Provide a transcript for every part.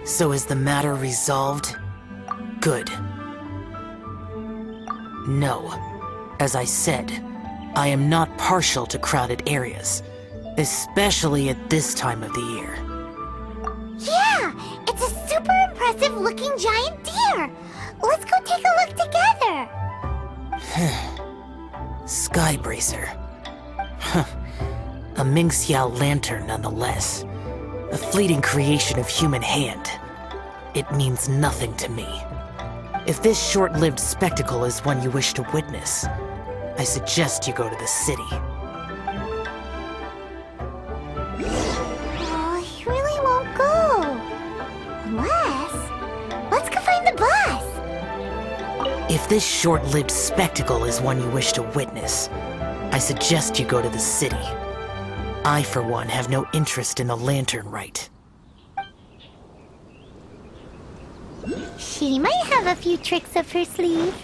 So is the matter resolved? Good. No. As I said, I am not partial to crowded areas, especially at this time of the year. Yeah, it's a super impressive looking giant deer. Let's go take a look together. Skybracer. Huh. A Ming Xiao lantern nonetheless. A fleeting creation of human hand. It means nothing to me. If this short-lived spectacle is one you wish to witness, I suggest you go to the city. Oh, he really won't go. Let's go find the bus. If this short-lived spectacle is one you wish to witness, I suggest you go to the city. I, for one, have no interest in the lantern rite. She might have a few tricks up her sleeve.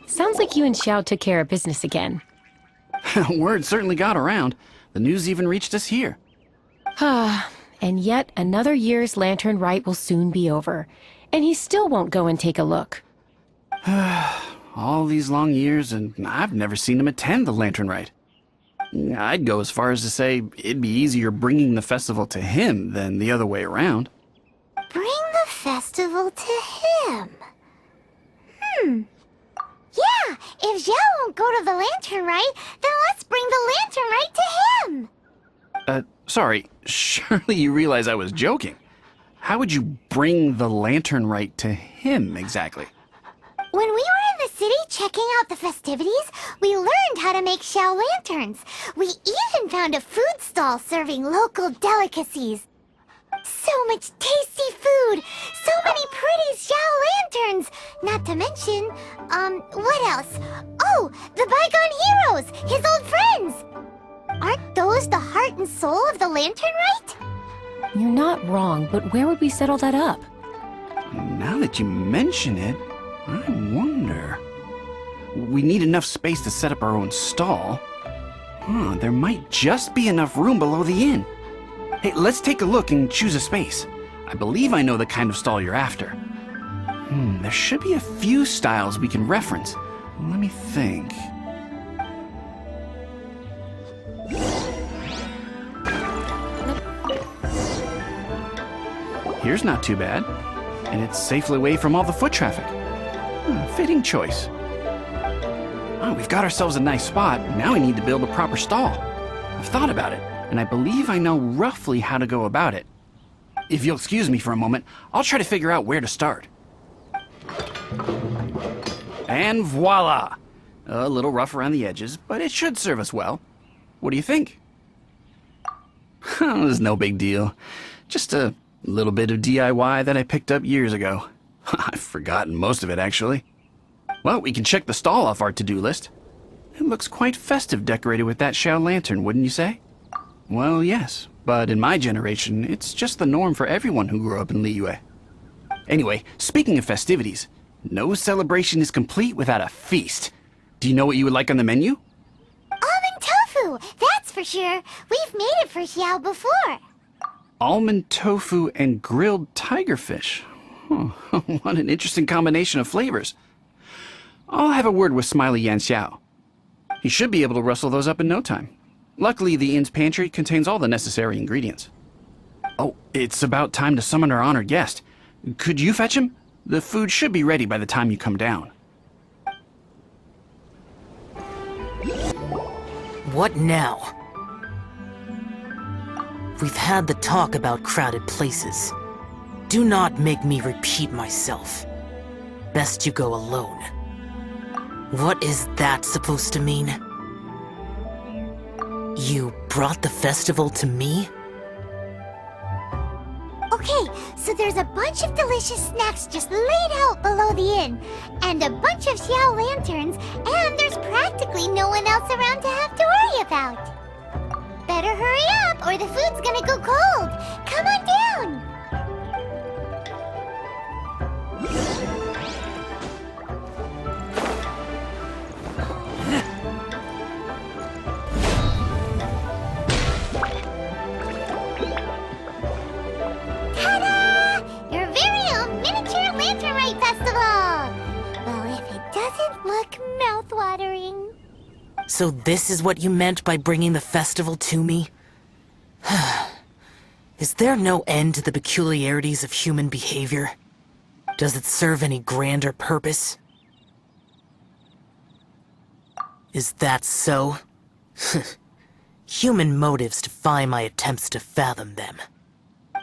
Sounds like you and Xiao took care of business again. Word certainly got around. The news even reached us here. And yet another year's lantern rite will soon be over, and he still won't go and take a look. All these long years, and I've never seen him attend the lantern rite. I'd go as far as to say it'd be easier bringing the festival to him than the other way around. Bring the festival to him. Yeah, if Xiao won't go to the lantern rite, then let's bring the lantern rite to him. Sorry, surely you realize I was joking. How would you bring the lantern rite to him exactly? When we were in the city checking out the festivities, we learned how to make Xiao lanterns. We even found a food stall serving local delicacies. So much tasty food! So many pretty Xiao lanterns! Not to mention, what else? Oh, the bygone heroes! His old friends! Aren't those the heart and soul of the lantern rite? You're not wrong, but where would we settle that up? Now that you mention it, I wonder. We need enough space to set up our own stall. There might just be enough room below the inn. Hey, let's take a look and choose a space. I believe I know the kind of stall you're after. There should be a few styles we can reference. Let me think. Here's not too bad. And it's safely away from all the foot traffic. Fitting choice. Oh, we've got ourselves a nice spot. Now we need to build a proper stall. I've thought about it, and I believe I know roughly how to go about it. If you'll excuse me for a moment, I'll try to figure out where to start. And voila! A little rough around the edges, but it should serve us well. What do you think? It's no big deal. Just a little bit of DIY that I picked up years ago. I've forgotten most of it, actually. Well, we can check the stall off our to-do list. It looks quite festive decorated with that Xiao lantern, wouldn't you say? Well, yes, but in my generation, it's just the norm for everyone who grew up in Liyue. Anyway, speaking of festivities, no celebration is complete without a feast. Do you know what you would like on the menu? Almond tofu, that's for sure. We've made it for Xiao before. Almond tofu and grilled tigerfish. What an interesting combination of flavors. I'll have a word with Smiley Yan Xiao. He should be able to rustle those up in no time. Luckily, the inn's pantry contains all the necessary ingredients. Oh, it's about time to summon our honored guest. Could you fetch him? The food should be ready by the time you come down. What now? We've had the talk about crowded places. Do not make me repeat myself. Best you go alone. What is that supposed to mean? You brought the festival to me? Okay, so there's a bunch of delicious snacks just laid out below the inn, and a bunch of Xiao lanterns, and there's practically no one else around to have to worry about. Better hurry up, or the food's gonna go cold. Come on down. mouth-watering. So this is what you meant by bringing the festival to me? Is there no end to the peculiarities of human behavior? Does it serve any grander purpose? Is that so? Human motives defy my attempts to fathom them.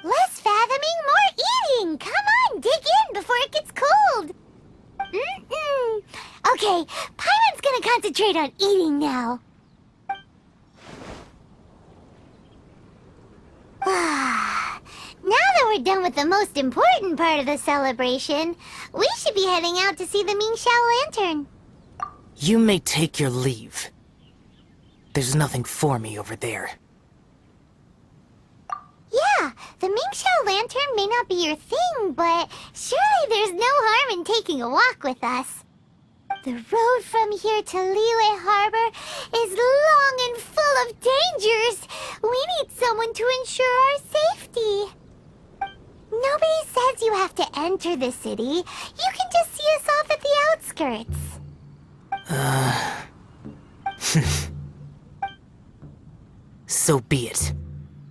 Less fathoming, more eating! Come on, dig in before it gets cold! Okay, Paimon's gonna concentrate on eating now. Now that we're done with the most important part of the celebration, we should be heading out to see the Ming Xiao Lantern. You may take your leave. There's nothing for me over there. Yeah, the Ming Xiao Lantern may not be your thing, but surely there's no harm in taking a walk with us. The road from here to Liyue Harbor is long and full of dangers. We need someone to ensure our safety. Nobody says you have to enter the city. You can just see us off at the outskirts. So be it.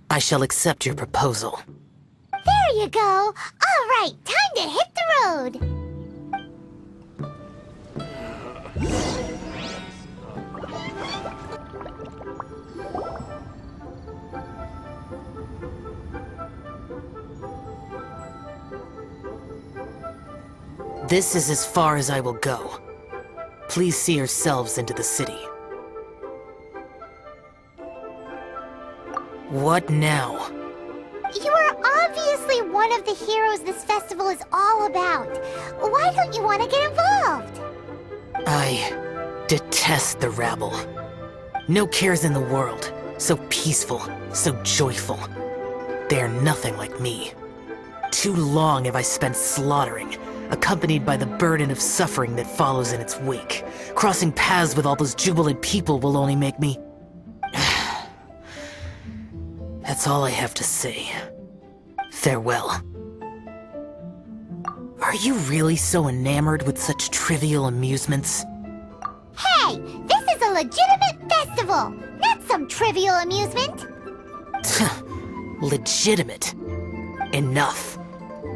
I shall accept your proposal. There you go. All right, time to hit the road. This is as far as I will go. Please see yourselves into the city. What now? You are obviously one of the heroes this festival is all about. Why don't you want to get involved? I detest the rabble. No cares in the world. So peaceful, so joyful. They are nothing like me. Too long have I spent slaughtering, accompanied by the burden of suffering that follows in its wake. Crossing paths with all those jubilant people will only make me... That's all I have to say. Farewell. Are you really so enamored with such trivial amusements? Hey, this is a legitimate festival, not some trivial amusement. Legitimate. Enough.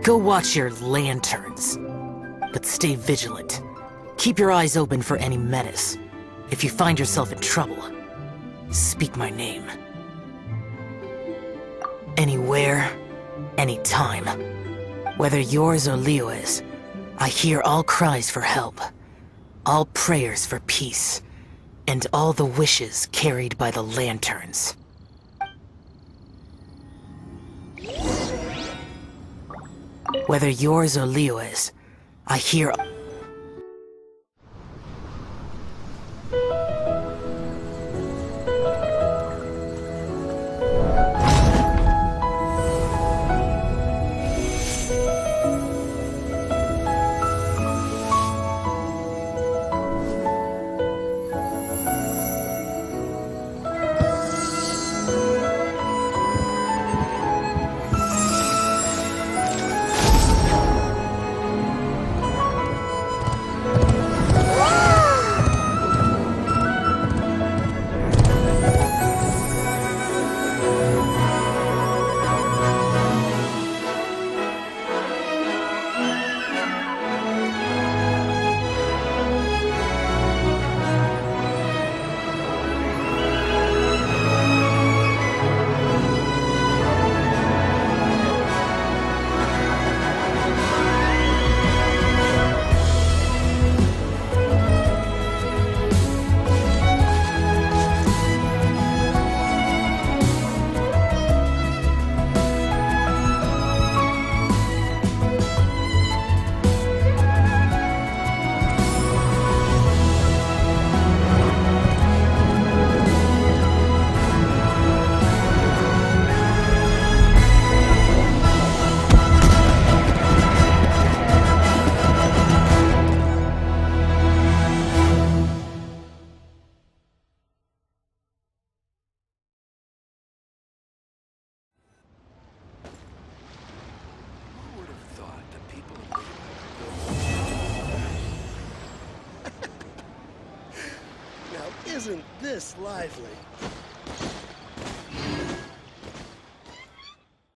Go watch your lanterns. But stay vigilant. Keep your eyes open for any menace. If you find yourself in trouble, speak my name. Anywhere, anytime. Whether yours or Liyue's, I hear all cries for help, all prayers for peace, and all the wishes carried by the lanterns. Whether yours or Liyue's, I hear... isn't this lively?